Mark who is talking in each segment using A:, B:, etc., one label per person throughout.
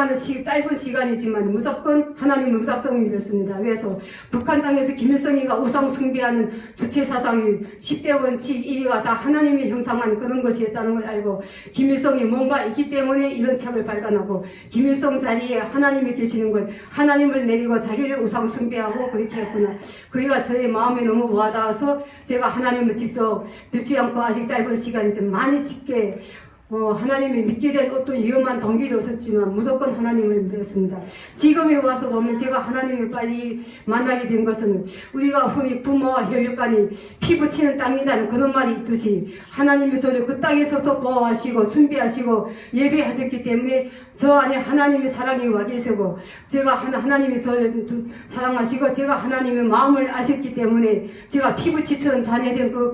A: 생각하는 짧은 시간이지만 무조건 하나님을 무작정 믿었습니다. 그래서 북한 땅에서 김일성이가 우상 숭배하는 주체 사상이 10대 원칙 1위가 다 하나님이 형상한 그런 것이었다는 걸 알고 김일성이 뭔가 있기 때문에 이런 책을 발간하고 김일성 자리에 하나님이 계시는 걸 하나님을 내리고 자기를 우상 숭배하고 그렇게 했구나. 그게 저의 마음에 너무 와닿아서 제가 하나님을 직접 뵙지 않고 아직 짧은 시간이지만 많이 쉽게 하나님을 믿게 된 어떤 위험한 동기도 없었지만 무조건 하나님을 믿었습니다. 지금에 와서 보면 제가 하나님을 빨리 만나게 된 것은 우리가 흔히 부모와 혈육간이 피 붙이는 땅이라는 그런 말이 있듯이 하나님이 저를 그 땅에서부터 보호하시고 준비하시고 예배하셨기 때문에 저 안에 하나님의 사랑이 와 계시고 제가 하나님이 저를 사랑하시고 제가 하나님의 마음을 아셨기 때문에 제가 피부치처럼 자녀된 그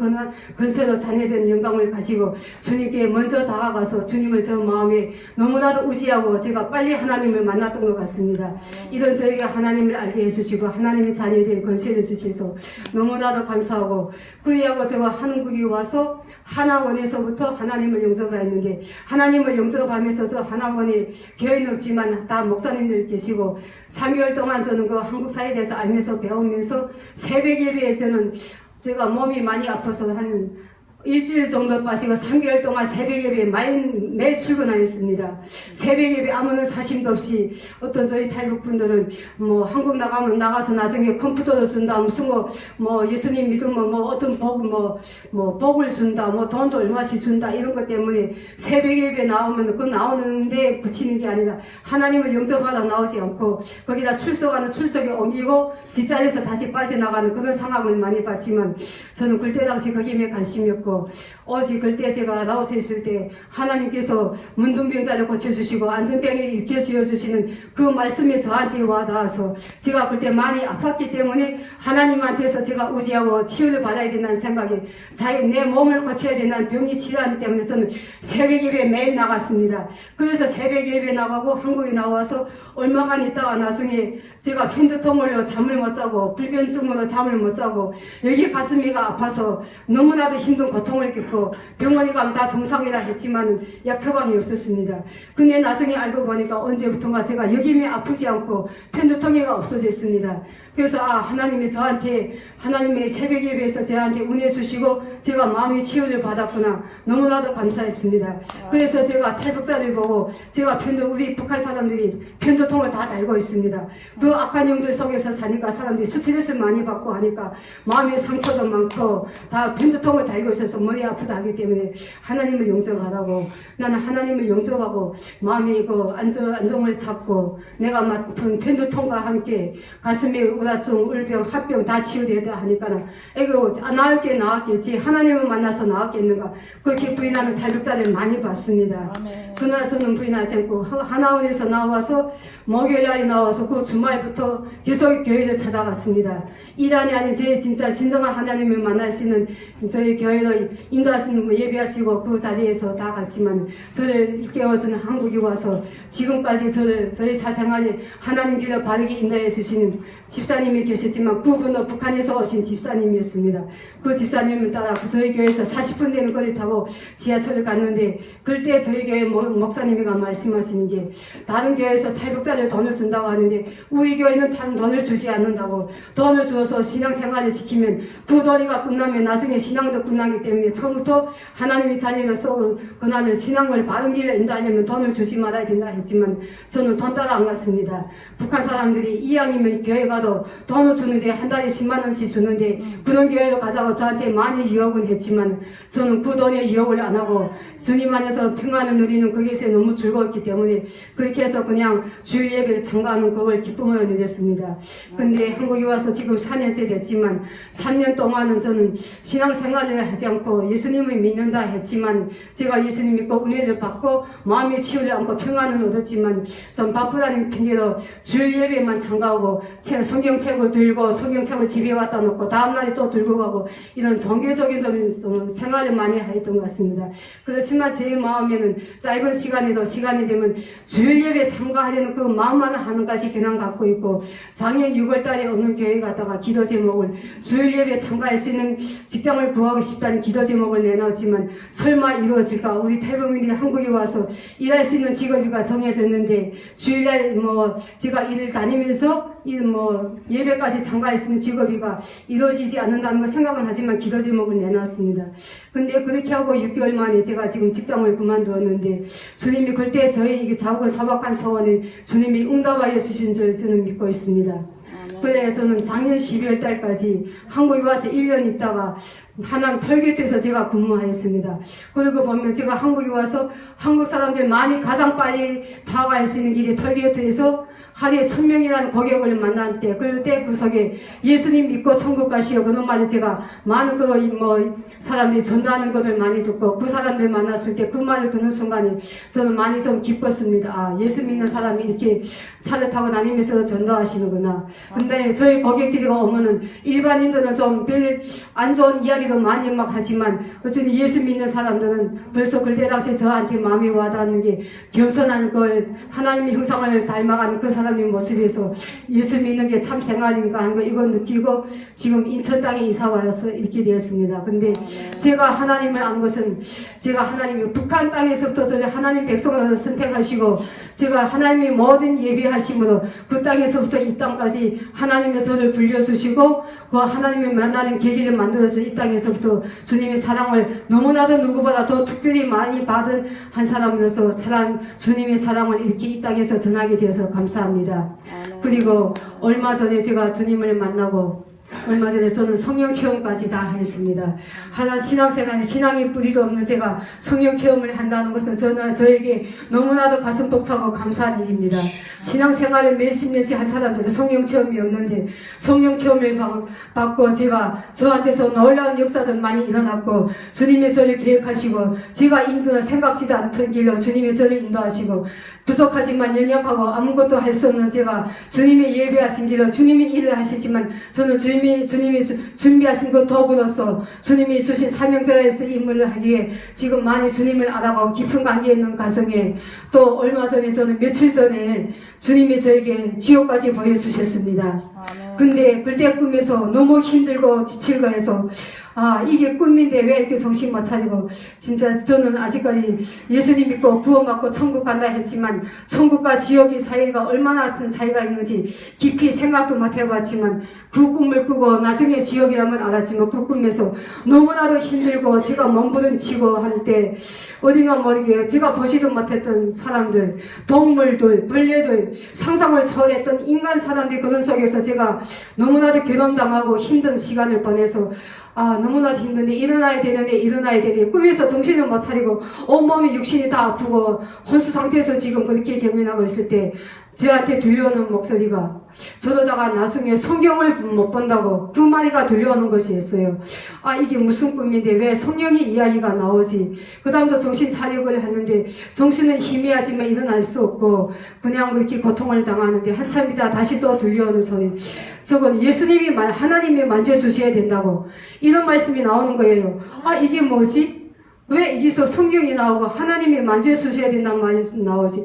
A: 근세로 자녀된 영광을 가시고 주님께 먼저 다가가서 주님을 저 마음에 너무나도 의지하고 제가 빨리 하나님을 만났던 것 같습니다. 이런 저에게 하나님을 알게 해주시고 하나님의 자녀된 권세를 주셔서 너무나도 감사하고 그리하고 제가 한국에 와서 하나원에서부터 하나님을 영접했는데 하나님을 영접하면서 저 하나원에 교회는 없지만 다 목사님들 계시고 3개월 동안 저는 그 한국 사회에 대해서 알면서 배우면서 새벽 예배에 저는 제가 몸이 많이 아파서 한 일주일 정도 빠지고 3개월 동안 새벽 예배에 매일 출근하였습니다. 새벽 예배 아무런 사심도 없이 어떤 저희 탈북분들은 뭐 한국 나가면 나가서 나중에 컴퓨터도 준다 무슨 뭐 예수님 믿으면 뭐 어떤 복을 준다 뭐 돈도 얼마씩 준다 이런 것 때문에 새벽 예배 나오면 그 나오는데 붙이는 게 아니라 하나님을 영접하러 나오지 않고 거기다 출석하는 출석에 옮기고 뒷자리에서 다시 빠져나가는 그런 상황을 많이 봤지만 저는 그때 당시 거기에 관심이 없고 오직 그때 제가 라오스에 있을 때 하나님께서 문둥병자를 고쳐주시고 안전병을 일으켜 지어주시는 그 말씀이 저한테 와닿아서 제가 그때 많이 아팠기 때문에 하나님한테서 제가 의지하고 치유를 받아야 된다는 생각에 내 몸을 고쳐야 된다는 병이 치료하기 때문에 저는 새벽 예배 매일 나갔습니다. 그래서 새벽 예배 나가고 한국에 나와서 얼마간 있다가 나중에 제가 편두통으로 잠을 못 자고 불변증으로 잠을 못 자고 여기 가슴이가 아파서 너무나도 힘든 고통을 겪고 병원에 가면 다 정상이라 했지만 약 처방이 없었습니다. 근데 나중에 알고 보니까 언제부턴가 제가 여기에 아프지 않고 편두통이가 없어졌습니다. 그래서 하나님이 저한테 하나님의 새벽 예배에서 저한테 은혜 주시고 제가 마음의 치유를 받았구나 너무나도 감사했습니다. 그래서 제가 탈북자를 보고 제가 우리 북한 사람들이 편두통을 다 달고 있습니다. 그 악한 영들 속에서 사니까 사람들이 스트레스를 많이 받고 하니까 마음의 상처도 많고 다 편두통을 달고 있어서 머리 아프다 하기 때문에 하나님을 영접하라고 나는 하나님을 영접하고 마음이 안정을 찾고 내가 맡은 편두통과 함께 가슴에 우라증, 울병, 합병 다 치유되다 하니까 나았겠지 하나님을 만나서 나았겠는가 그렇게 부인하는 탈북자를 많이 봤습니다. 그러나 저는 부인하지 않고 하나원에서 나와서 목요일날에 나와서 그 주말부터 계속 교회를 찾아갔습니다. 일환이 아닌 제 진정한 하나님을 만날 수 있는 저희 교회를 인도하시는 예배하시고 그 자리에서 다 갔지만 저를 깨워주는 한국에 와서 지금까지 저희 사생활에 하나님 길을 바르게 인도해 주시는 집사님이 계셨지만 그분은 북한에서 오신 집사님이었습니다. 그 집사님을 따라 저희 교회에서 40분 되는 거리 타고 지하철을 갔는데 그때 저희 교회 목사님이가 말씀하시는 게 다른 교회에서 탈북자를 돈을 준다고 하는데 우리 교회는 돈을 주지 않는다고 돈을 주어서 신앙생활을 시키면 그 돈이가 끝나면 나중에 신앙도 끝나기 때문에 처음부터 하나님이 자녀로서 그날은 신앙을 바른 길로 인도하려면 돈을 주지 말아야 된다 했지만 저는 돈 따라 안 갔습니다. 북한 사람들이 이왕이면 교회 가도 돈을 주는데 한 달에 10만 원씩 주는데 그런 교회로 가자고 저한테 많이 유혹은 했지만 저는 그 돈에 유혹을 안 하고 주님 안에서 평안을 누리는 그것에 너무 즐거웠기 때문에 그렇게 해서 그냥 주일 예배를 참가하는 그걸 기쁨으로 누렸습니다. 근데 한국에 와서 지금 4년째 됐지만 3년 동안은 저는 신앙생활을 하지 않고 예수님을 믿는다 했지만 제가 예수님 믿고 은혜를 받고 마음의 치유를 않고 평안을 얻었지만 좀 바쁘다는 핑계로 주일 예배만 참가하고 성경책을 들고 성경책을 집에 왔다 놓고 다음날에 또 들고 가고 이런 종교적인 좀 생활을 많이 했던 것 같습니다. 그렇지만 제 마음에는 짧은 짧은 시간이 되면 주일 예배 참가하려는 그 마음만 한 가지 그냥 갖고 있고, 작년 6월달에 어느 교회 갔다가 기도 제목을 주일 예배 참가할 수 있는 직장을 구하고 싶다는 기도 제목을 내놨지만 설마 이루어질까? 우리 탈북민들이 한국에 와서 일할 수 있는 직업이가 정해졌는데 주일날 제가 일을 다니면서 예배까지 참가할 수 있는 직업이가 이루어지지 않는다는 걸 생각은 하지만 기도 제목을 내놨습니다. 근데 그렇게 하고 6개월 만에 제가 지금 직장을 그만두었는데 주님이 그때 저희 이게 작은 소박한 소원에 주님이 응답하여 주신 줄 저는 믿고 있습니다. 그래 저는 작년 12월 달까지 한국에 와서 1년 있다가 하남 털곁에서 제가 근무하였습니다. 그리고 보면 제가 한국에 와서 한국 사람들 많이 가장 빨리 파악할 수 있는 길이 털곁에서 하루에 1000명이라는 고객을 만날 때, 그때 구석에 예수님 믿고 천국 가시오 그런 말을 제가 많은 사람들이 전도하는 것을 많이 듣고 그 사람들 만났을 때 그 말을 듣는 순간에 저는 많이 좀 기뻤습니다. 아, 예수 믿는 사람이 이렇게 차를 타고 다니면서 전도하시는구나. 근데 저희 고객들이 오면은 일반인들은 좀 별 안 좋은 이야기도 많이 막 하지만 어쨌든 예수 믿는 사람들은 벌써 그때 당시에 저한테 마음이 와닿는 게 겸손한 걸 하나님의 형상을 닮아가는 그 사람의 모습에서 예수 믿는 게 참 생활인가 하는 거 이거 느끼고 지금 인천 땅에 이사 와서 이렇게 되었습니다. 근데 제가 하나님을 안 것은 제가 하나님이 북한 땅에서부터 저를 하나님 백성을 선택하시고 제가 하나님의 모든 예비하심으로 그 땅에서부터 이 땅까지 하나님의 저를 불려주시고 그 하나님을 만나는 계기를 만들어서 이 땅에서부터 주님의 사랑을 너무나도 누구보다 더 특별히 많이 받은 한 사람으로서 주님의 사랑을 이렇게 이 땅에서 전하게 되어서 감사합니다. 그리고 얼마 전에 제가 주님을 만나고 얼마 전에 저는 성령 체험까지 다 했습니다. 하나 신앙생활에 신앙의 뿌리도 없는 제가 성령 체험을 한다는 것은 저에게 너무나도 가슴 벅차고 감사한 일입니다. 신앙생활을 몇십 년씩 한 사람들은 성령 체험이 없는데 성령 체험을 받고 저한테서 놀라운 역사들 많이 일어났고 주님의 저를 계획하시고 제가 생각지도 않던 길로 주님의 저를 인도하시고 부족하지만 연약하고 아무것도 할 수 없는 제가 주님의 예배하신 길로 주님이 일을 하시지만 저는 주님이 준비하신 것 더불어서 주님이 주신 사명자에서 임무를 하기에 지금 많이 주님을 알아가고 깊은 관계에 있는 가정에 또 얼마 전에 저는 며칠 전에 주님이 저에게 지옥까지 보여주셨습니다. 근데 그때 꿈에서 너무 힘들고 지칠고 해서 이게 꿈인데 왜 이렇게 정신 못 차리고 진짜 저는 아직까지 예수님 믿고 구원받고 천국 간다 했지만 천국과 지옥의 사이가 얼마나 큰 차이가 있는지 깊이 생각도 못 해봤지만 그 꿈을 꾸고 나중에 지옥이라는 걸 알았지만 그 꿈에서 너무나도 힘들고 제가 몸부림치고 할 때 어딘가 모르게 제가 보지도 못했던 사람들, 동물들, 벌레들, 상상을 초월했던 인간 사람들이 그런 속에서 제가 너무나도 괴롭당하고 힘든 시간을 보내서 너무나도 힘든데 일어나야 되는데 꿈에서 정신을 못 차리고 온몸이 육신이 다 아프고 혼수 상태에서 지금 그렇게 경련하고 있을 때 저한테 들려오는 목소리가 저러다가 나중에 성경을 못 본다고 그 말이가 들려오는 것이었어요. 이게 무슨 꿈인데 왜 성령의 이야기가 나오지? 그 다음도 정신 차리고를 했는데 정신은 희미하지만 일어날 수 없고 그냥 그렇게 고통을 당하는데 한참 있다 다시 또 들려오는 소리. 저건 예수님이 하나님이 만져주셔야 된다고 이런 말씀이 나오는 거예요. 이게 뭐지? 왜 여기서 성경이 나오고 하나님이 만져주셔야 된다는 말이 나오지?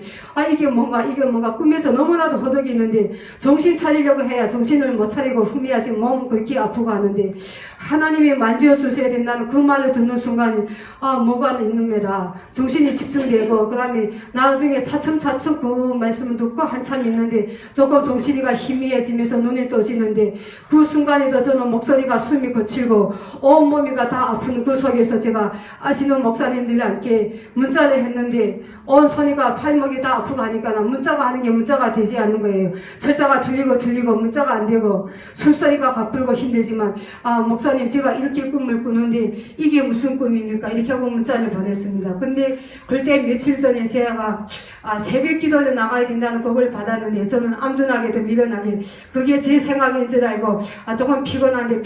A: 이게 뭔가 꿈에서 너무나도 허덕이는데 정신 차리려고 해야 정신을 못 차리고 후미하지 몸 그렇게 아프고 하는데 하나님이 만져주셔야 된다는 그 말을 듣는 순간에 뭐가 있는 메라 정신이 집중되고 그 다음에 나중에 차츰차츰 그 말씀을 듣고 한참 있는데 조금 정신이가 희미해지면서 눈이 떠지는데 그 순간에도 저는 목소리가 숨이 거칠고 온몸이가 다 아픈 그 속에서 제가 아시는 목사님들이 함께 문자를 했는데 온 손이가 팔목이 다 아프고 하니까 문자가 하는 게 문자가 되지 않는 거예요. 철자가 들리고 문자가 안 되고 숨소리가 가쁘고 힘들지만 목사님 제가 이렇게 꿈을 꾸는데 이게 무슨 꿈입니까? 이렇게 하고 문자를 보냈습니다. 근데 그때 며칠 전에 제가 새벽 기도를 나가야 된다는 곡을 받았는데 저는 암둔하게도 미련하게 그게 제 생각인 줄 알고 조금 피곤한데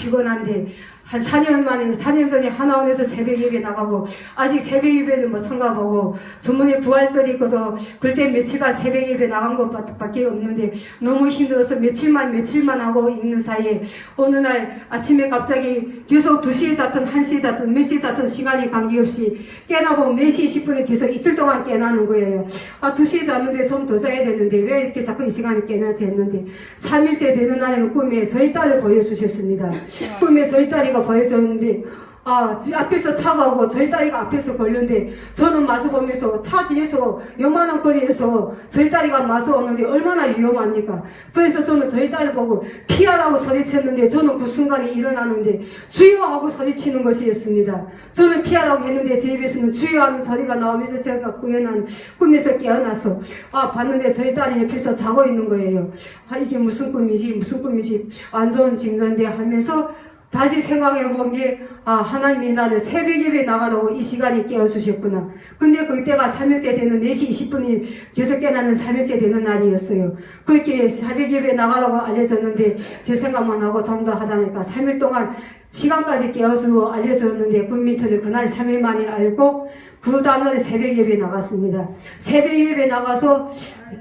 A: 한 4년 만에, 4년 전에 하나원에서 새벽 예배 나가고, 아직 새벽 예배를 못 참가하고, 전문에 부활절이 있고서, 그때 며칠간 새벽 예배 나간 것밖에 없는데, 너무 힘들어서 며칠만 하고 있는 사이에, 어느 날 아침에 갑자기 계속 2시에 잤든 1시에 잤든 몇 시에 잤든 시간이 관계없이 깨나보면 4시 20분에 계속 이틀 동안 깨나는 거예요. 2시에 잤는데 좀 더 자야 되는데, 왜 이렇게 자꾸 이 시간에 깨나지 했는데, 3일째 되는 날에는 꿈에 저희 딸을 보여주셨습니다. 꿈에 저희 딸이 보여줬는데 앞에서 차가 오고 저희 딸이가 앞에서 걸렸는데 저는 마주 보면서 차 뒤에서 요만한 거리에서 저희 딸이가 마주 오는데 얼마나 위험합니까? 그래서 저는 저희 딸을 보고 피하라고 소리쳤는데 저는 그 순간에 일어나는데 주여 하고 소리치는 것이었습니다. 저는 피하라고 했는데 제 입에서는 주여 하는 소리가 나오면서 제가 꿈에서 깨어나서 봤는데 저희 딸이 옆에서 자고 있는 거예요. 이게 무슨 꿈이지 안 좋은 징조인데 하면서 다시 생각해본 게 하나님이 나를 새벽 예배 나가라고 이 시간에 깨워주셨구나. 근데 그때가 3일째 되는 4시 20분이 계속 깨나는 3일째 되는 날이었어요. 그렇게 새벽 예배 나가라고 알려졌는데 제 생각만 하고 좀 더 하다니까 3일 동안 시간까지 깨워주고 알려줬는데 굿민트를 그날 3일 만에 알고 그 다음날에 새벽 예배 나갔습니다. 새벽 예배 나가서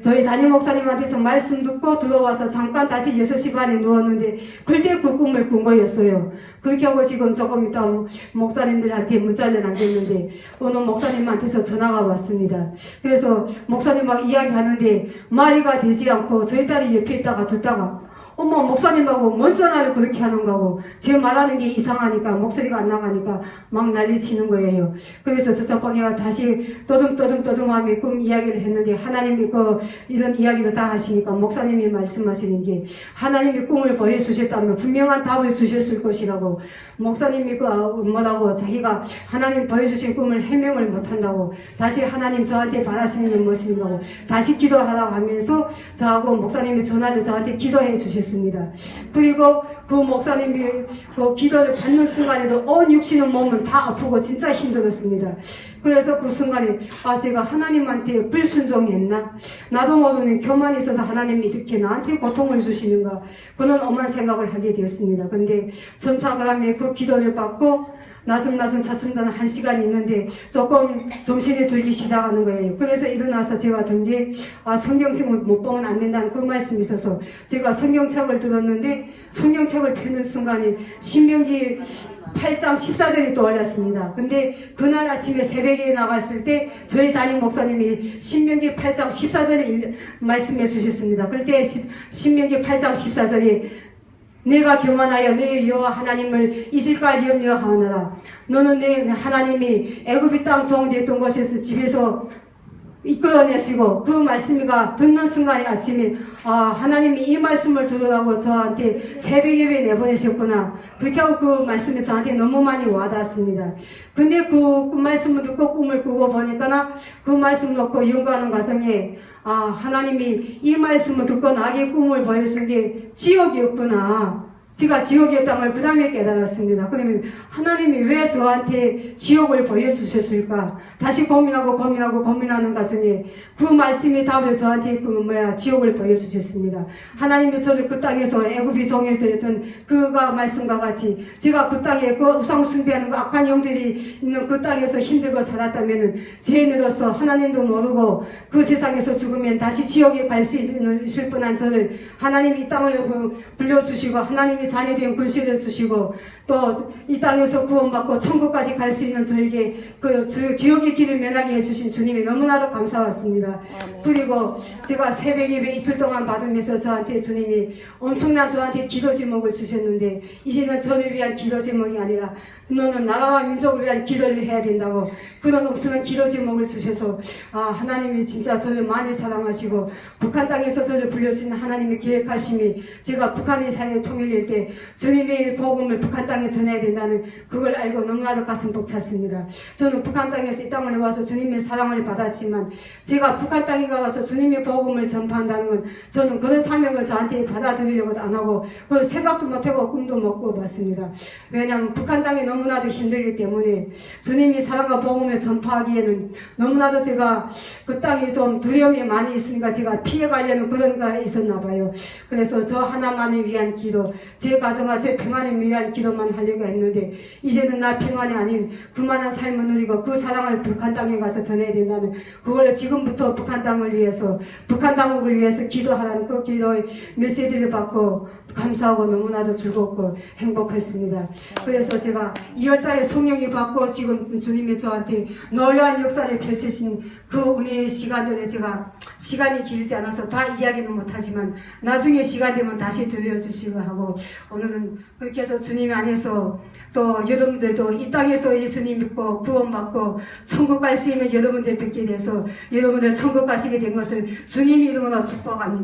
A: 저희 담임 목사님한테서 말씀 듣고 들어와서 잠깐 다시 6시 반에 누웠는데 그때 그 꿈을 꾼 거였어요. 그렇게 하고 지금 조금 이따 목사님들한테 문자를 남겼는데 어느 목사님한테서 전화가 왔습니다. 그래서 목사님 막 이야기하는데 말이가 되지 않고 저희 딸이 옆에 있다가 듣다가 어머 목사님하고 뭔 전화를 그렇게 하는 거고 제 말하는 게 이상하니까 목소리가 안 나가니까 막 난리치는 거예요. 그래서 저쪽 방에가 다시 떠듬하며 꿈 이야기를 했는데 하나님이 이런 이야기를 다 하시니까 목사님이 말씀하시는 게 하나님이 꿈을 보여주셨다면 분명한 답을 주셨을 것이라고 목사님이 뭐라고 자기가 하나님 보여주신 꿈을 해명을 못한다고 다시 하나님 저한테 바라시는 게 무엇인가고 다시 기도하라고 하면서 저하고 목사님이 전화를 저한테 기도해 주셨습니다. 그리고 그 목사님이 그 기도를 받는 순간에도 온 육신의 몸은 다 아프고 진짜 힘들었습니다. 그래서 그 순간에 제가 하나님한테 불순종했나? 나도 모르는 교만이 있어서 하나님이 이렇게 나한테 고통을 주시는가? 그런 엄한 생각을 하게 되었습니다. 근데 점차 그다음에 그 기도를 받고 나중 차츰 1시간이 있는데 조금 정신이 들기 시작하는 거예요. 그래서 일어나서 제가 든 게 성경책을 못 보면 안 된다는 그 말씀이 있어서 제가 성경책을 들었는데 성경책을 펴는 순간에 신명기 8장 14절이 떠올랐습니다. 근데 그날 아침에 새벽에 나갔을 때 저희 담임 목사님이 신명기 8장 14절을 말씀해 주셨습니다. 그때 신명기 8장 14절이 내가 교만하여 내 여호와 하나님을 잊을까 염려하노라. 너는 내 하나님이 애굽 땅 종되었던 곳에서 집에서 이끌어내시고 그 말씀이가 듣는 순간에 아침에 하나님이 이 말씀을 들으라고 저한테 새벽 예배 내보내셨구나. 그렇게 하고 그 말씀이 저한테 너무 많이 와닿았습니다. 근데 그 말씀을 듣고 꿈을 꾸고 보니까 그 말씀 놓고 연구하는 과정에 하나님이 이 말씀을 듣고 나에게 꿈을 보여준 게 지옥이었구나. 제가 지옥의 땅을 그 다음에 깨달았습니다. 그러면 하나님이 왜 저한테 지옥을 보여주셨을까? 다시 고민하는 과정에 그 말씀이 답을 저한테 지옥을 보여주셨습니다. 하나님이 저를 그 땅에서 애굽이 종에서 했던 그가 말씀과 같이 제가 그 땅에 그 우상 숭배하는 그 악한 영들이 있는 그 땅에서 힘들고 살았다면 죄인으로서 하나님도 모르고 그 세상에서 죽으면 다시 지옥에 갈 수 있을 뻔한 저를 하나님이 이 땅을 불려주시고 하나님이 자녀된 글씨를 주시고 또 이 땅에서 구원받고 천국까지 갈 수 있는 저에게 그 지옥의 길을 면하게 해주신 주님이 너무나도 감사했습니다. 그리고 제가 새벽 예배 이틀 동안 받으면서 저한테 주님이 엄청난 저한테 기도 제목을 주셨는데 이제는 저를 위한 기도 제목이 아니라 너는 나라와 민족을 위한 기도를 해야 된다고 그런 엄청난 기도 제목을 주셔서 하나님이 진짜 저를 많이 사랑하시고 북한 땅에서 저를 불려주신 하나님의 계획하심이 제가 북한의 사회를 통일할 때 주님의 복음을 북한 땅에 전해야 된다는 그걸 알고 너무나도 가슴 벅찼습니다. 저는 북한 땅에서 이 땅을 와서 주님의 사랑을 받았지만 제가 북한 땅에 가서 주님의 복음을 전파한다는 건 저는 그런 사명을 저한테 받아들이려고 안 하고 그 생각도 못하고 꿈도 못 꿔봤습니다. 왜냐하면 북한 땅에 너무나도 힘들기 때문에 주님이 사랑과 복음을 전파하기에는 너무나도 제가 그 땅에 좀 두려움이 많이 있으니까 제가 피해가려는 그런 게 있었나 봐요. 그래서 저 하나만을 위한 기도, 제 가정과 제 평안을 위한 기도만 하려고 했는데 이제는 나 평안이 아닌 그만한 삶을 누리고 그 사랑을 북한 땅에 가서 전해야 된다는, 그걸 지금부터 북한 땅을 위해서, 북한 당국을 위해서 기도하라는 그 기도의 메시지를 받고 감사하고 너무나도 즐겁고 행복했습니다. 그래서 제가 2월달에 성령이 받고 지금 주님이 저한테 놀라운 역사를 펼치신 그 은혜의 시간들에 제가 시간이 길지 않아서 다 이야기는 못하지만 나중에 시간 되면 다시 들려주시고 하고, 오늘은 그렇게 해서 주님 안에서 또 여러분들도 이 땅에서 예수님 믿고 구원받고 천국 갈 수 있는 여러분들 뵙게 돼서 여러분들 천국 가시게 된 것을 주님 이름으로 축복합니다.